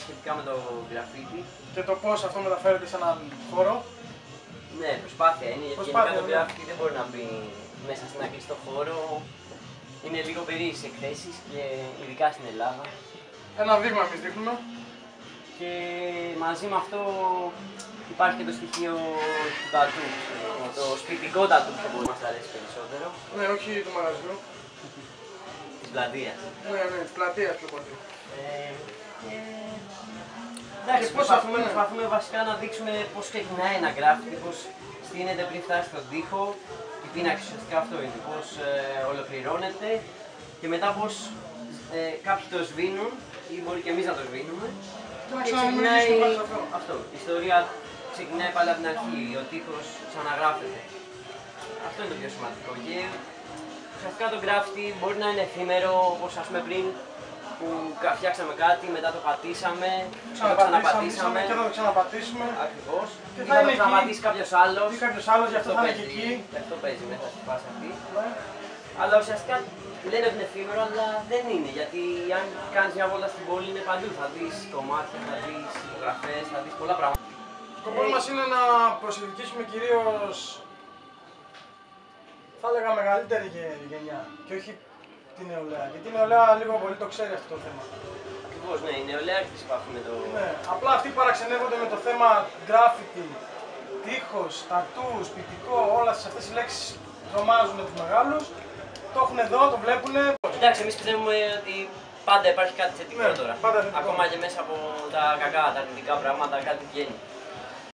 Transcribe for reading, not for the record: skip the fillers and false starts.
σχετικά με το γραφίτι. Και το πώς αυτό μεταφέρεται σε έναν χώρο. Ναι, προσπάθεια είναι, γιατί γενικά το γραφίτι δεν μπορεί να μπει μέσα σε ένα κλειστό χώρο. Είναι λίγο περίεργες εκθέσεις και ειδικά στην Ελλάδα. Ένα δείγμα εμείς δείχνουμε. Και μαζί με αυτό υπάρχει και το στοιχείο του τατού. Το σπιτικό τατού που μπορεί να μας αρέσει περισσότερο. Ναι, όχι του μαγαζιού. Της πλατείας. Ναι, της πλατείας πιο πολύ. Εντάξει, προσπαθούμε βασικά να δείξουμε πώς ξεκινάει ένα γκράφιτι, πώς στείνεται πριν φτάσει στον τοίχο. Η πίναξη ουσιαστικά αυτό είναι, πώς ολοκληρώνεται και μετά πώς κάποιοι το σβήνουν ή μπορεί και εμείς να το σβήνουμε. Και ξεκινάει αυτό. Η ιστορία ξεκινάει πάλι από την αρχή, ο τοίχος ξαναγράφεται. Αυτό είναι το πιο σημαντικό. Και ουσιαστικά το γκράφιτι μπορεί να είναι εφήμερο, όπως ας πούμε πριν που φτιάξαμε κάτι, μετά το πατήσαμε, το ξαναπατήσαμε και θα το ξαναπατήσουμε. Ακριβώς. Και θα το ξαναπατήσει κάποιος άλλος. Ή κάποιος άλλος, γι' αυτό θα είναι και εκεί. Αυτό παίζει μέσα στη φάση αυτή. Αλλά ουσιαστικά λένε ότι είναι εφήμερο, αλλά δεν είναι. Γιατί αν κάνεις μια βόλτα στην πόλη είναι παντού. Θα δεις κομμάτια, θα δεις γραφές, θα δεις πολλά πράγματα. Το σκοπός μας είναι να προσελκύσουμε κυρίως, θα έλεγα, μεγαλύτερη γενιά και όχι την νεολαία. Γιατί η νεολαία λίγο πολύ το ξέρει αυτό το θέμα. Ακριβώς, ναι, η νεολαία έχει τη επαφή με το. Ναι, απλά αυτοί παραξενεύονται με το θέμα γκράφιτι, τείχος, τατού, σπιτικό, όλες αυτές οι λέξεις τρομάζουν τους μεγάλους. Το έχουν εδώ, το βλέπουνε. Εντάξει, εμείς πιστεύουμε ότι πάντα υπάρχει κάτι θετικό τώρα. Πάντα θετικό. Ακόμα και μέσα από τα κακά, τα αρνητικά πράγματα, κάτι βγαίνει.